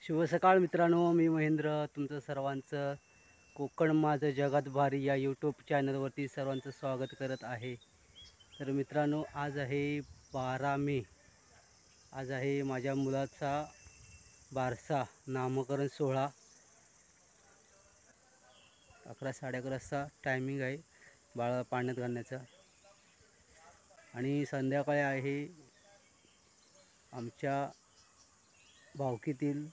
शुभ सकाळ मित्रांनो, मी महेंद्र तुमचं सर्वांचं कोकण माझं जगात भारी या यूट्यूब चॅनलवरती सर्वांचं स्वागत करत आहे। तर मित्रांनो, आज आहे 12 मे। आज आहे माझ्या मुलाचा बारसा नामकरण सोहळा। 11 साडे 11 टायमिंग आहे बाळा पाण्यात घालण्याचा। आणि संध्याकाळी आहे आमच्या भावकीतील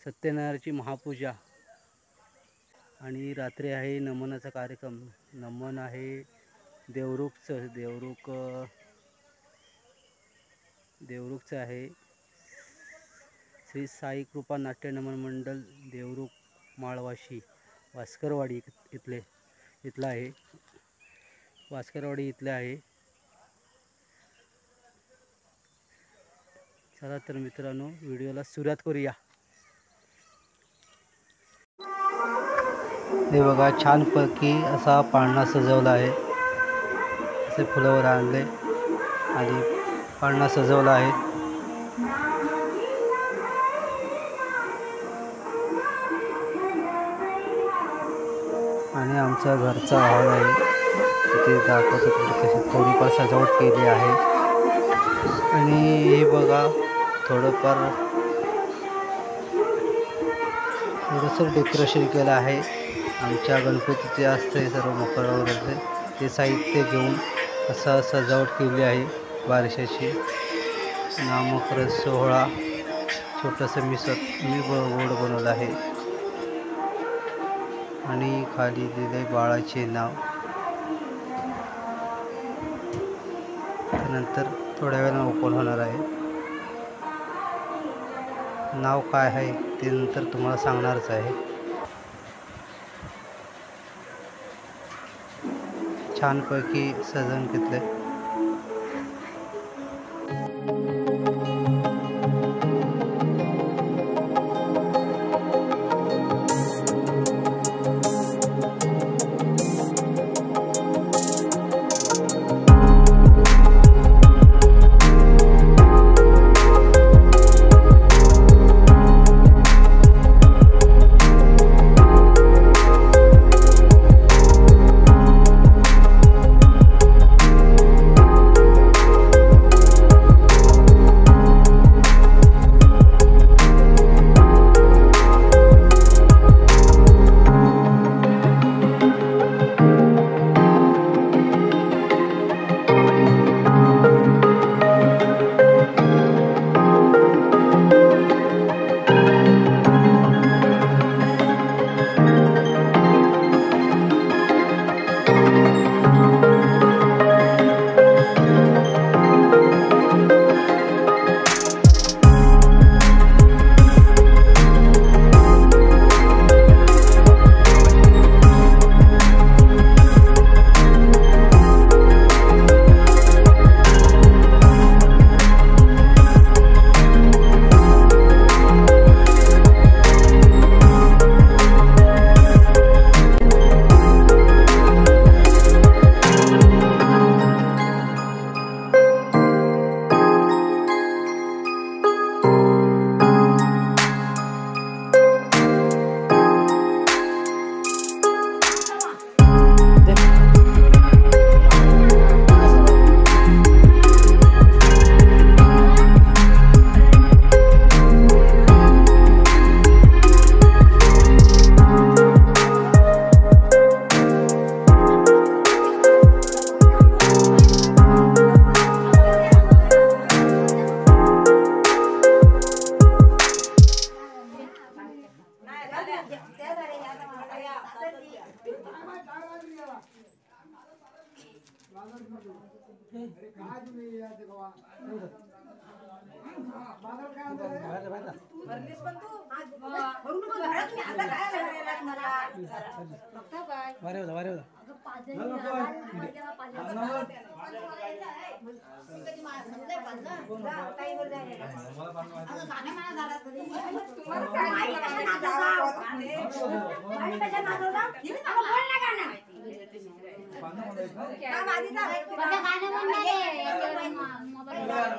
सत्यनारायणाची महापूजा आणि रात्री आहे नमनाचा कार्यक्रम। नमन आहे देवरुखचं देवरुखचं आहे श्री साई कृपा नाट्य नमन मंडल देवरुख माळवाशी वास्करवाडी इथला आहे। वास्करवाडी इथले आहे। चला तर मित्रांनो, व्हिडिओला सुरुवात करूया। हे बघा, छानपैकी असा पाळणा सजवला आहे। असे फुलावर आणले आणि पाळणा सजवला आहे। आणि आमच्या घरचा हॉल आहे, तिथे दाखवतो कशी थोडीफार सजावट केली आहे। आणि हे बघा, थोडंसं डेकोरेशन केलं आहे। आमच्या गणपतीचे असते सर्व मकरावरचे ते साहित्य घेऊन असं सजावट केली आहे। बारशाची नामकरण सोहळा छोटंसं मी बोर्ड बनवलं आहे आणि खाली दिले बाळाचे नाव। त्यानंतर थोड्या वेळाने ओपन होणार आहे। नाव काय आहे ते नंतर तुम्हाला सांगणारच आहे। छानपैकी सजवून घेतले।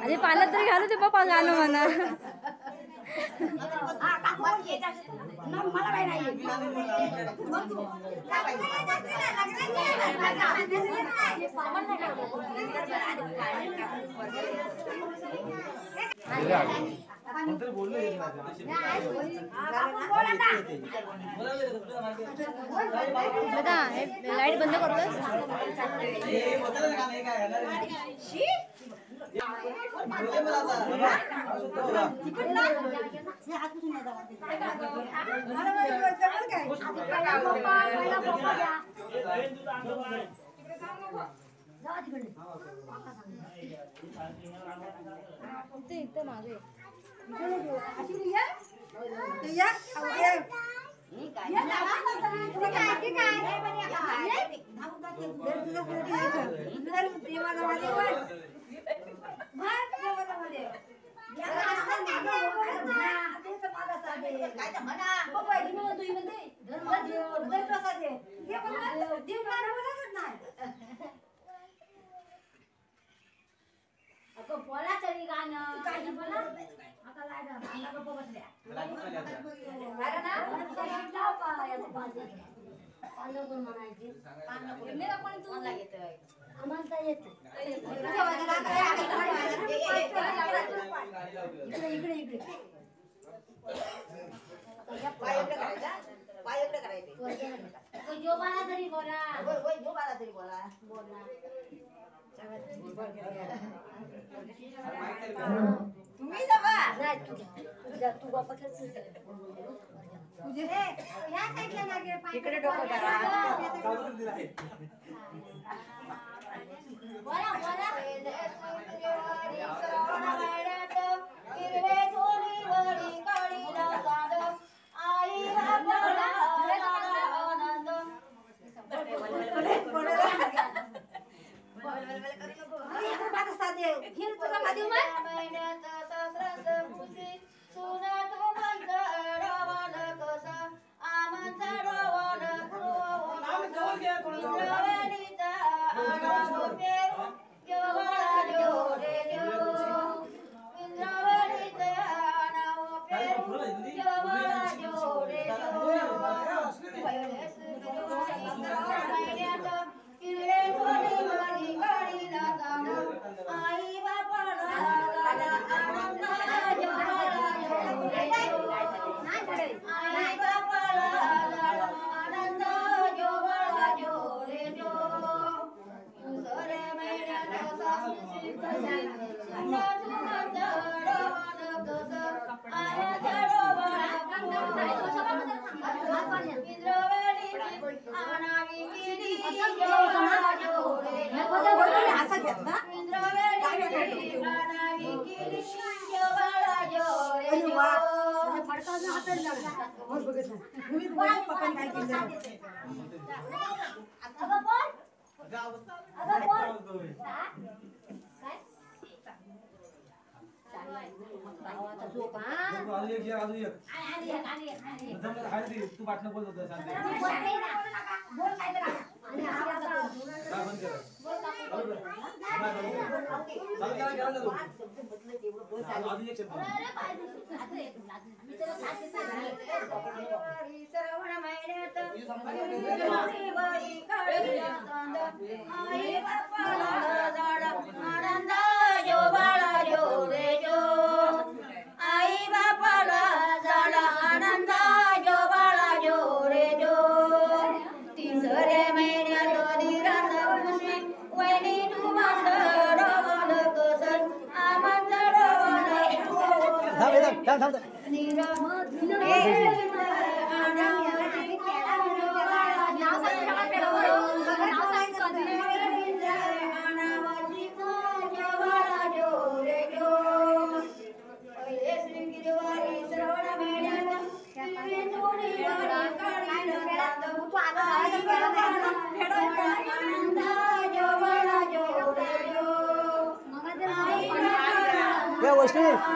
अरे पाण्यात तरी घालू ते पप्पा गाणं म्हणा। लाईट बंद करतोय इथं मागे बोला तरी गाणं काय बोला आता लाईट आता गप्प बसल्या पांडवपूर म्हणायची पण तू आम्हाला तर येते इकडे इकडे जोबाला तरी बोला जोबाला तरी बोला बोला तुम्ही जावा नाही तू बापा इकडे डोकं करा बोला बोला तू बाटलं बोलत होता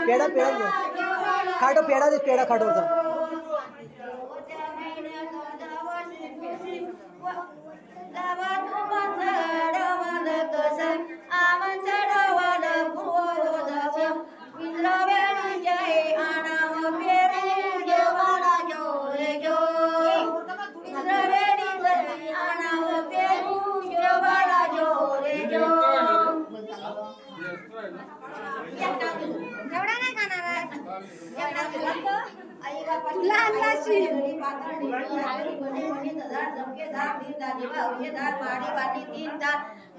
पेड़ा पेड़ा खाटो पेड़ा दे पेड़ा खाटो आना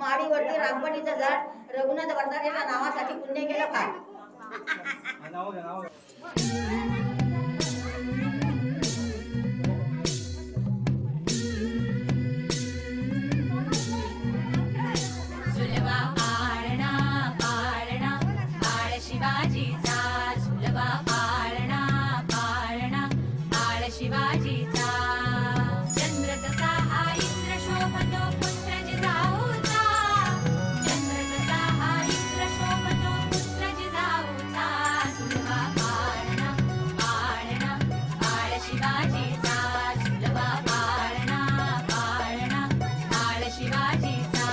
माडीवरती रामबणीचं झाड रघुनाथ वर्धाच्या नावासाठी पुण्य केलं फार. झुलवा पाळणा पाळणा बाळ शिवाजीचा झुलवा पाळणा पाळणा बाळ शिवाजीचा चंद्र कसा हा इंद्र शोभतो पुत्र जिजाऊचा चंद्र कसा हा इंद्र शोभतो पुत्र जिजाऊचा झुलवा पाळणा पाळणा बाळ शिवाजीचा झुलवा पाळणा पाळणा बाळ शिवाजीचा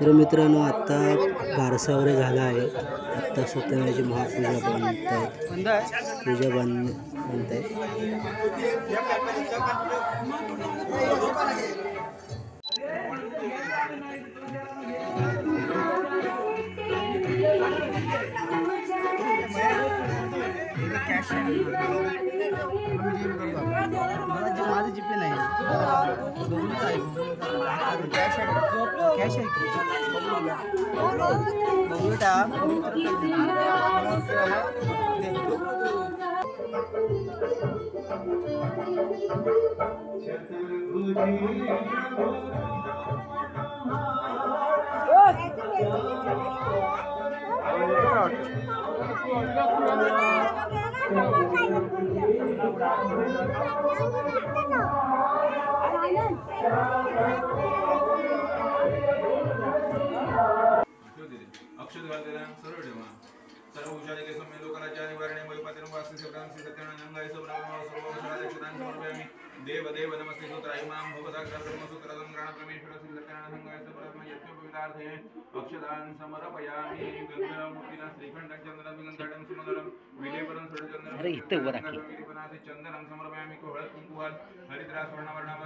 तर मित्रांनो आत्ता बारसा वगैरे झाला आहे. आत्ता सत्यनारायणाची महापूजा बनत पूजा बनत आहे. माझं जिपे नाही कॅश अक्षत घालतेला सर्व ठेवा सर्व हुशारी के समय लोकांच्या निवारणे वैपातीन वासी सत्रांसी सत्यानंदाय सर्व औषधाक्षदान समर्पयामि देव देव नमस्ते सूत्राय मां भवसाक्षात् ब्रह्मसूत्रं गण परमेश्वर सत्यानंदाय सर्व यज्ञोपवितार्थे अक्षदान समर्पयामि गंधमूर्तिना श्रीखंड चंद्रं गंगाडं सुमंगलं विलेपरं सुरचंद्रं चंदनं समर्पयामि कोहळ कुंकुवाल हरिद्रा स्वर्णवर्णा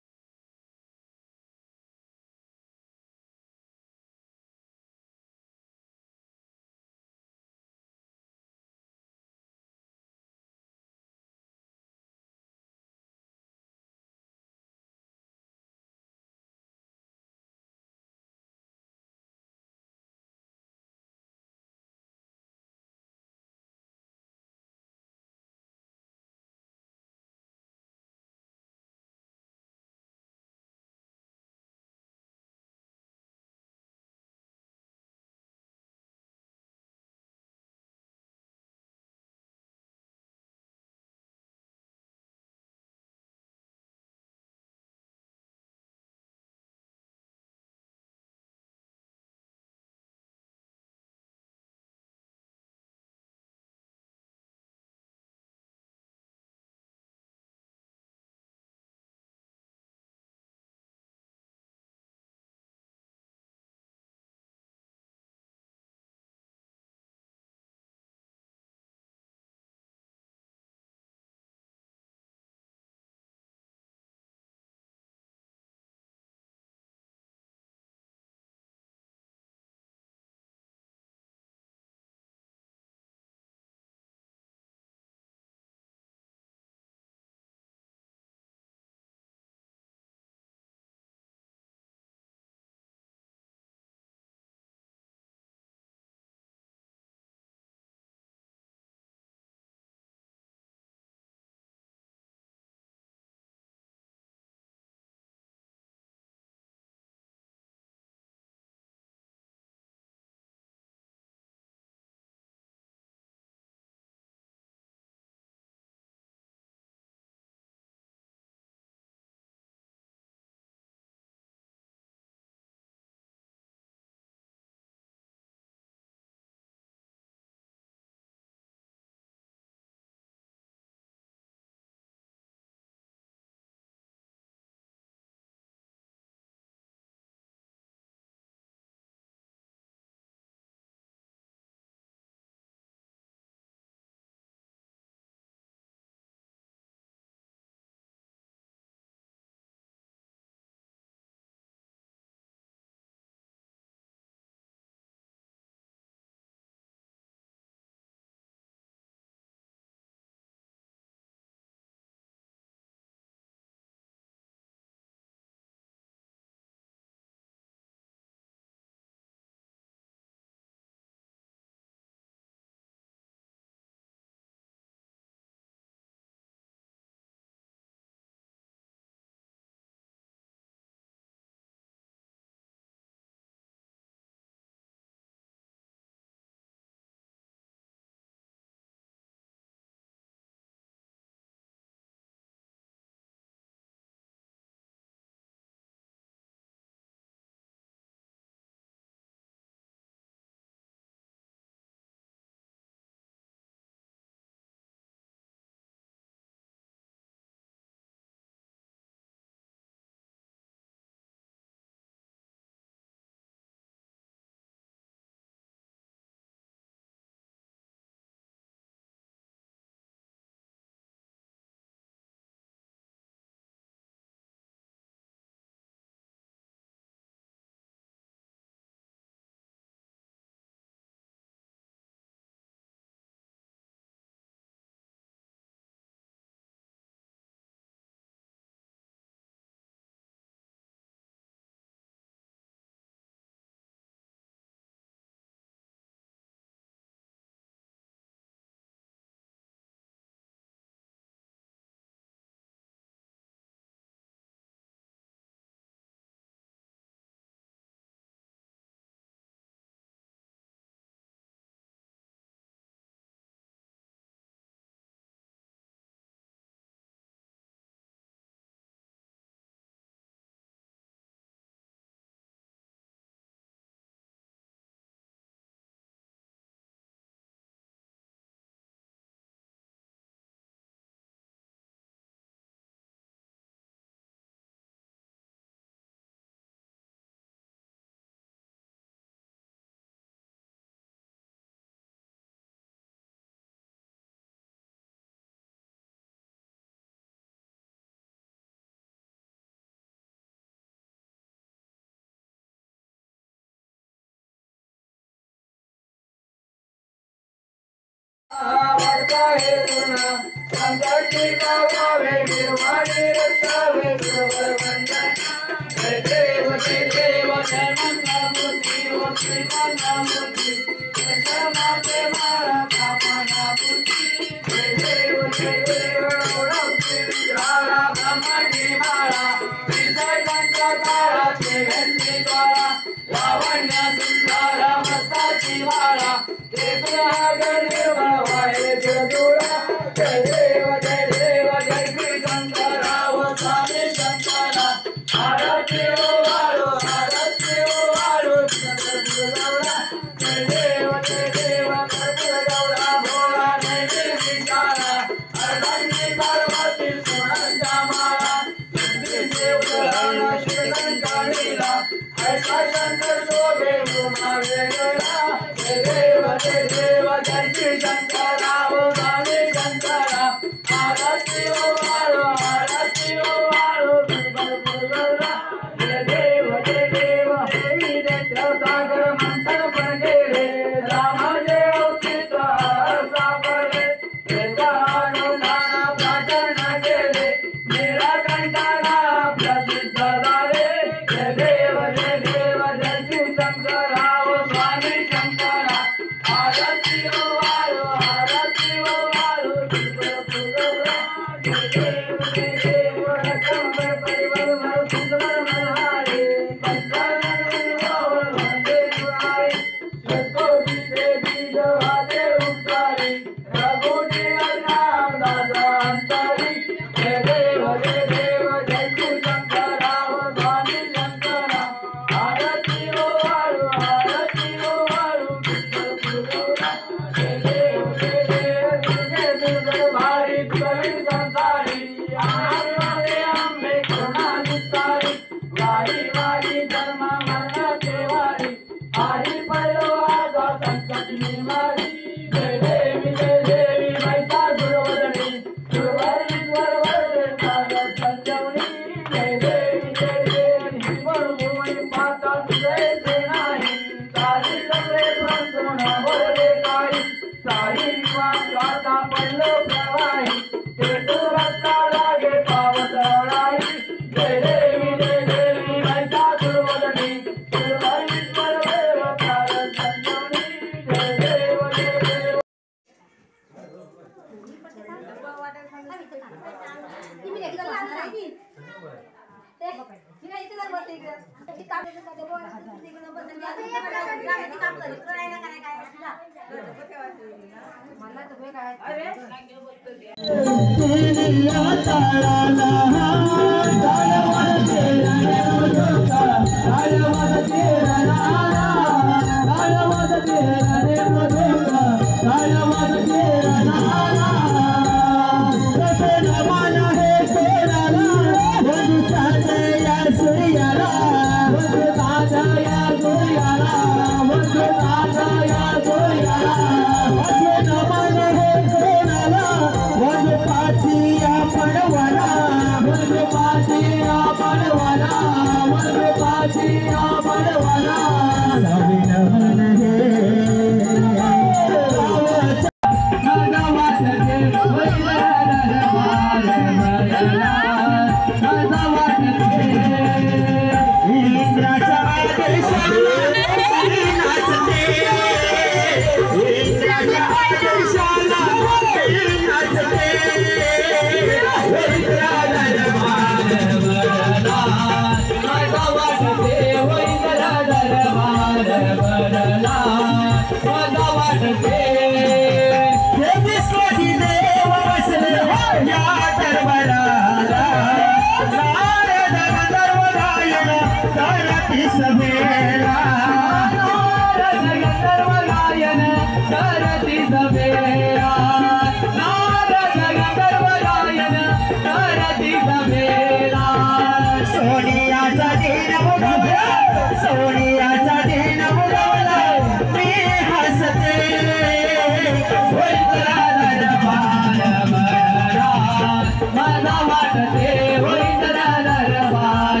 वाटते होई दरबार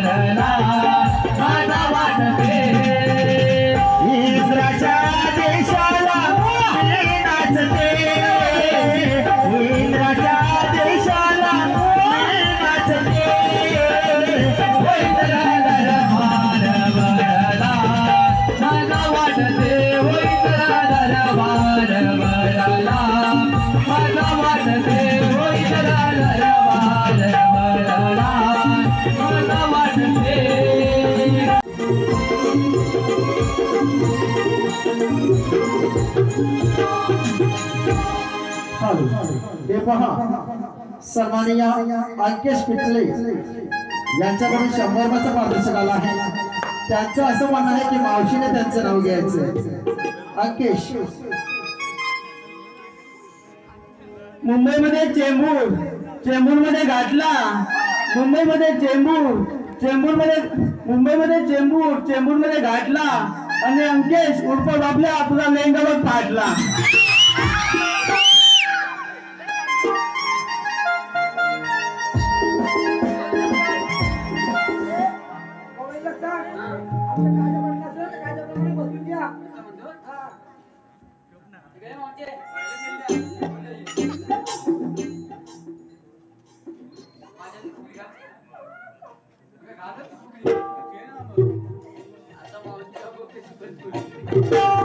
भरला माझा हे पहा सन्माननीय अंकेश पिटले यांच्याकडून 100 रुपयाचा पारितोषिक आला आहे. त्यांचं असं म्हणणं आहे की मावशीने त्यांचं नाव घ्यायचं. अंकेश. मुंबईमध्ये चेंबूरमध्ये घातला. मुंबईमध्ये चेंबूरमध्ये घातला आणि अंकेश उर्फ बाबल्या तुझा लेंगावर फाटला. आता